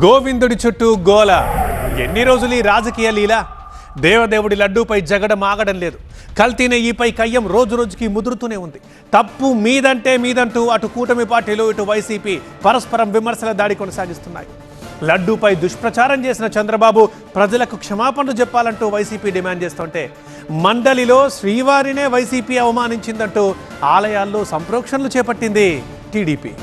గోవిందుడి చుట్టూ గోల. ఎన్ని రోజులు ఈ రాజకీయ లీల? దేవదేవుడి లడ్డూపై జగడం ఆగడం లేదు. కల్తీ నెయ్యిపై కయ్యం రోజు రోజుకి ముదురుతూనే ఉంది. తప్పు మీదంటూ అటు కూటమి పార్టీలు ఇటు వైసీపీ పరస్పరం విమర్శల దాడి కొనసాగిస్తున్నాయి. లడ్డూపై దుష్ప్రచారం చేసిన చంద్రబాబు ప్రజలకు క్షమాపణలు చెప్పాలంటూ వైసీపీ డిమాండ్ చేస్తుంటే, మండలిలో శ్రీవారినే వైసీపీ అవమానించిందంటూ ఆలయాల్లో సంప్రోక్షణలు చేపట్టింది టీడీపీ.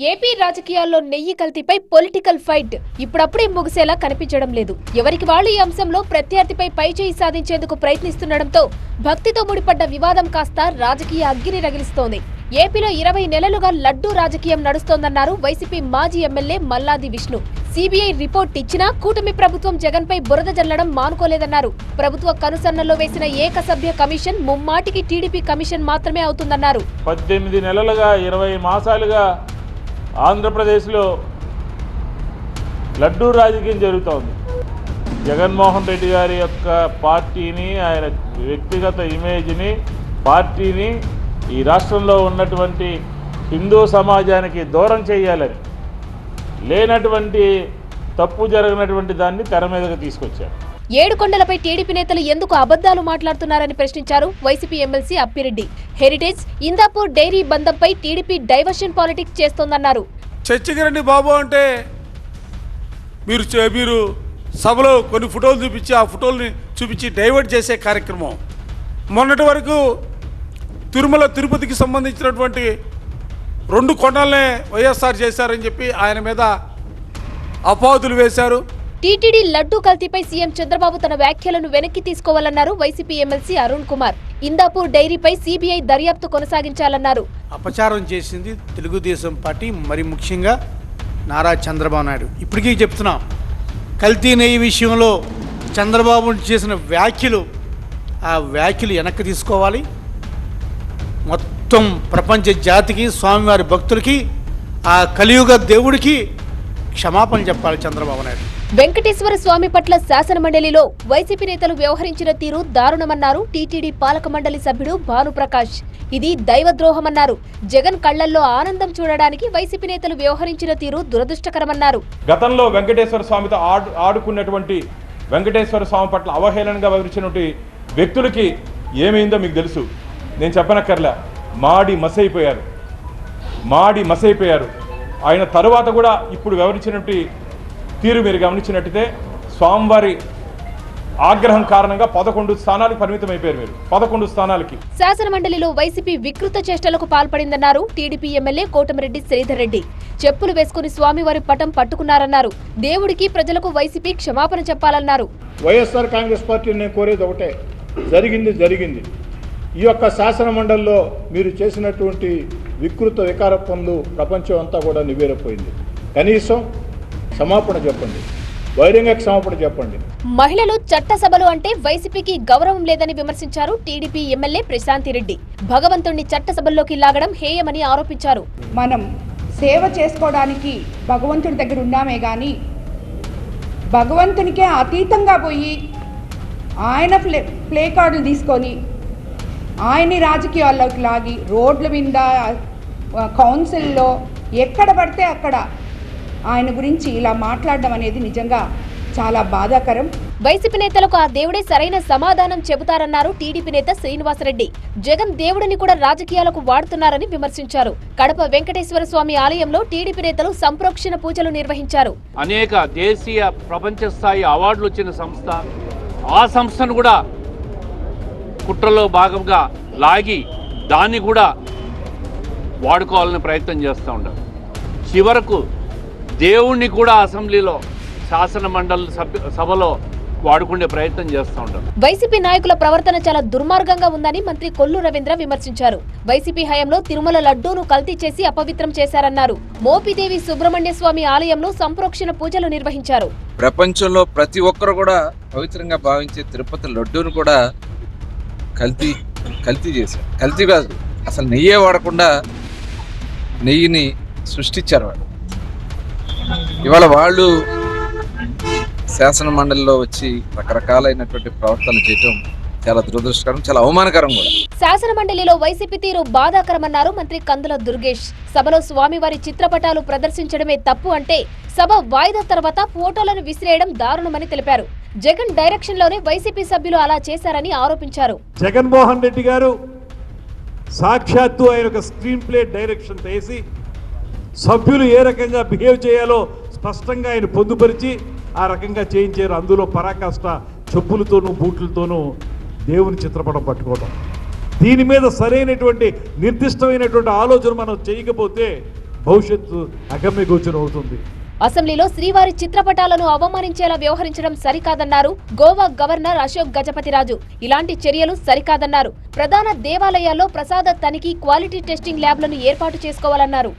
ఏపీ రాజకీయాల్లో నెయ్యి కల్తీపై పొలిటికల్ ఫైట్ ఇప్పుడప్పుడే ముగిసేలా కనిపించడం లేదు. ఎవరికి వాళ్ళు ఈ అంశంలో ప్రత్యర్థిపై పైచేయి సాధించేందుకు ప్రయత్నిస్తుండటంతో భక్తితో ముడిపడ్డ వివాదం కాస్త రాజకీయ అగ్గిని రగిలిస్తోంది. ఏపీలో 20 నెలలుగా లడ్డూ రాజకీయం నడుస్తోందన్నారు వైసీపీ మాజీ MLA Malladi Vishnu. CBI report ఇచ్చినా కూటమి ప్రభుత్వం జగన్పై బురద జల్లడం మానుకోలేదన్నారు. ప్రభుత్వ కనుసన్నల్లో వేసిన ఏకసభ్య కమిషన్ ముమ్మాటికి టీడీపీ కమిషన్ మాత్రమే అవుతుందన్నారు. 18 నెలలుగా 20 మాసాలుగా ఆంధ్రప్రదేశ్లో లడ్డూ రాజకీయం జరుగుతోంది. జగన్మోహన్ రెడ్డి గారి యొక్క పార్టీని, ఆయన వ్యక్తిగత ఇమేజ్ని, పార్టీని ఈ రాష్ట్రంలో ఉన్నటువంటి హిందూ సమాజానికి దూరం చేయాలని, లేనటువంటి తప్పు జరగనటువంటి దాన్ని తెర మీదకి తీసుకొచ్చారు. ఏడుకొండలపై టీడీపీ నేతలు ఎందుకు అబద్ధాలు మాట్లాడుతున్నారని ప్రశ్నించారు YCP MLC Appireddy. Heritage, Indapur dairy బంధంపై టీడీపీ డైవర్షన్ పాలిటిక్స్ చేస్తోందన్నారు. చర్చకి రండి బాబు అంటే మీరు సభలో కొన్ని ఫోటోలు చూపించి ఆ ఫోటోల్ని చూపించి డైవర్ట్ చేసే కార్యక్రమం. మొన్నటి వరకు తిరుమల తిరుపతికి సంబంధించినటువంటి 2 కొండలనే వైఎస్ఆర్ చేశారని చెప్పి ఆయన మీద అపవాదులు వేశారు. టీటీడీ లడ్డూ కల్తీపై సీఎం చంద్రబాబు తన వ్యాఖ్యలను వెనక్కి తీసుకోవాలన్నారు వైసీపీ ఎమ్మెల్సీ అరుణ్ కుమార్. ఇందాపూర్ డైరీపై సిబిఐ దర్యాప్తు కొనసాగించాలన్నారు. అపచారం చేసింది తెలుగుదేశం పార్టీ, మరి ముఖ్యంగా నారా చంద్రబాబు నాయుడు. ఇప్పటికీ చెప్తున్నాం, కల్తీ నెయ్యి విషయంలో చంద్రబాబు చేసిన వ్యాఖ్యలు, ఆ వ్యాఖ్యలు వెనక్కి తీసుకోవాలి. మొత్తం ప్రపంచ జాతికి, స్వామివారి భక్తులకి, ఆ కలియుగ దేవుడికి క్షమాపణ చెప్పాలి చంద్రబాబు నాయుడు. వెంకటేశ్వర స్వామి పట్ల శాసన మండలిలో వైసీపీ నేతలు వ్యవహరించిన తీరు దారుణమన్నారు టీటీడీ పాలక మండలి సభ్యుడు భానుప్రకాష్. ఇది దైవద్రోహమన్నారు. జగన్ కళ్లల్లో ఆనందం చూడడానికి వైసీపీ నేతలు వ్యవహరించిన తీరు దురదృష్టకరమన్నారు. గతంలో వెంకటేశ్వర స్వామితో ఆడుకున్నటువంటి, వెంకటేశ్వర స్వామి పట్ల అవహేళనగా వివరించినటువంటి వ్యక్తులకి ఏమైందో మీకు తెలుసు. నేను చెప్పనక్కర్లే, మాడి మసైపోయారు. ఆయన తరువాత కూడా ఇప్పుడు వివరించినటువంటి తీరు మీరు గమనించినట్టయితే స్వామివారి ఆగ్రహం కారణంగా 11 స్థానాలకు పరిమితం అయిపోయారు. మీరు 11 స్థానాలకి. శాసన మండలిలో వైసీపీ వికృత చేష్టలకు పాల్పడిందన్నారు టీడీపీ ఎమ్మెల్యే కోటమిరెడ్డి శ్రీధర్ రెడ్డి. చెప్పులు వేసుకుని స్వామివారి పటం పట్టుకున్నారన్నారు. దేవుడికి, ప్రజలకు వైసీపీ క్షమాపణ చెప్పాలన్నారు. వైఎస్ఆర్ కాంగ్రెస్ పార్టీ నేను కోరేది ఒకటే, జరిగింది. ఈ యొక్క శాసన మండలిలో మీరు చేసినటువంటి వికృత వికార పనులు ప్రపంచం అంతా కూడా నివేరపోయింది. కనీసం క్షమాపణ చెప్పండి, బహిరంగ క్షమాపణ చెప్పండి. మహిళలు చట్టసభలు అంటే వైసీపీకి గౌరవం లేదని విమర్శించారు టీడీపీ ఎమ్మెల్యే ప్రశాంతిరెడ్డి. భగవంతుణ్ణి చట్టసభల్లోకి లాగడం హేయమని ఆరోపించారు. మనం సేవ చేసుకోవడానికి భగవంతుడి దగ్గర ఉన్నామే కానీ భగవంతునికే అతీతంగా పోయి ఆయన ప్లే కార్డులు తీసుకొని ఆయన్ని రాజకీయాల్లోకి లాగి రోడ్ల మీద, కౌన్సిల్లో ఎక్కడ పడితే అక్కడ ఆయన గురించి ఇలా మాట్లాడడం అనేది నిజంగా చాలా బాధాకరం. వైసీపీ నేతలకు ఆ దేవుడే సరైన సమాధానం చెబుతారన్నారు టీడీపీ నేత శ్రీనివాసరెడ్డి. జగన్ దేవుడిని కూడా రాజకీయాలకు వాడుతున్నారని విమర్శించారు. కడప వెంకటేశ్వర స్వామి ఆలయంలో టీడీపీ నేతలు సంప్రోక్షణ పూజలు నిర్వహించారు. అనేక దేశీయ, ప్రపంచ స్థాయి అవార్డులు వచ్చిన సంస్థ, ఆ సంస్థను కూడా కుట్రలో భాగంగా లాగి దాన్ని కూడా వాడుకోవాలని ప్రయత్నం చేస్తూ ఉంటారు. చివరకు దేవుణ్ణి కూడా అసెంబ్లీలో, శాసన మండలి సభలో వాడుకునే ప్రయత్నం చేస్తూ ఉంటారు. వైసీపీ నాయకుల ప్రవర్తన చాలా దుర్మార్గంగా ఉందని మంత్రి కొల్లు రవీంద్ర విమర్శించారు. వైసీపీ హయాంలో తిరుమల లడ్డూను కల్తీ చేసి అపవిత్రం చేశారన్నారు. మోపిదేవి సుబ్రహ్మణ్య స్వామి ఆలయంలో సంప్రోక్షణ పూజలు నిర్వహించారు. ప్రపంచంలో ప్రతి ఒక్కరు కూడా పవిత్రంగా భావించే తిరుపతి లడ్డూను కూడా కల్తీ చేశారు. కల్తీ కాదు, అసలు నెయ్యే వాడకుండా నెయ్యిని సృష్టించారు వాళ్ళు. ఇవాళ వాళ్ళు శాసన మండలిలో వచ్చి రకరకాలైనటువంటి ప్రవర్తన చేయటం చాలా దురదృష్టకరం, చాలా అవమానకరం కూడా. శాసన మండలిలో వైసీపీ తీరు బాధాకరమన్నారు మంత్రి కందుల దుర్గేష్. సభలో స్వామివారి చిత్రపటాలు ప్రదర్శించడమే తప్పు అంటే సభ వాయిదా తర్వాత ఫోటోలను విసిరేయడం దారుణమని తెలిపారు. జగన్ డైరెక్షన్ లోనే వైసీపీ సభ్యులు అలా చేశారని ఆరోపించారు. జగన్మోహన్ రెడ్డి గారు సాక్షాత్తు ఆయన ఒక స్క్రీన్ ప్లే డైరెక్షన్ వేసి సభ్యులు ఏ రకంగా బిహేవ్ చేయాలో స్పష్టంగా ఆయన పొందుపరిచి ఆ రకంగా చేయించారు. అందులో పరాకాష్ట చెప్పులతోనూ బూట్లతోనూ దేవుని చిత్రపటం పట్టుకోవడం. దీని మీద సరైనటువంటి నిర్దిష్టమైనటువంటి ఆలోచన మనం చేయకపోతే భవిష్యత్తు అగమ్యగోచరం అవుతుంది. అసెంబ్లీలో శ్రీవారి చిత్రపటాలను అవమానించేలా వ్యవహరించడం సరికాదన్నారు గోవా గవర్నర్ అశోక్ గజపతిరాజు. ఇలాంటి చర్యలు సరికాదన్నారు. ప్రధాన దేవాలయాల్లో ప్రసాద తనిఖీ, క్వాలిటీ టెస్టింగ్ ల్యాబ్లను ఏర్పాటు చేసుకోవాలన్నారు.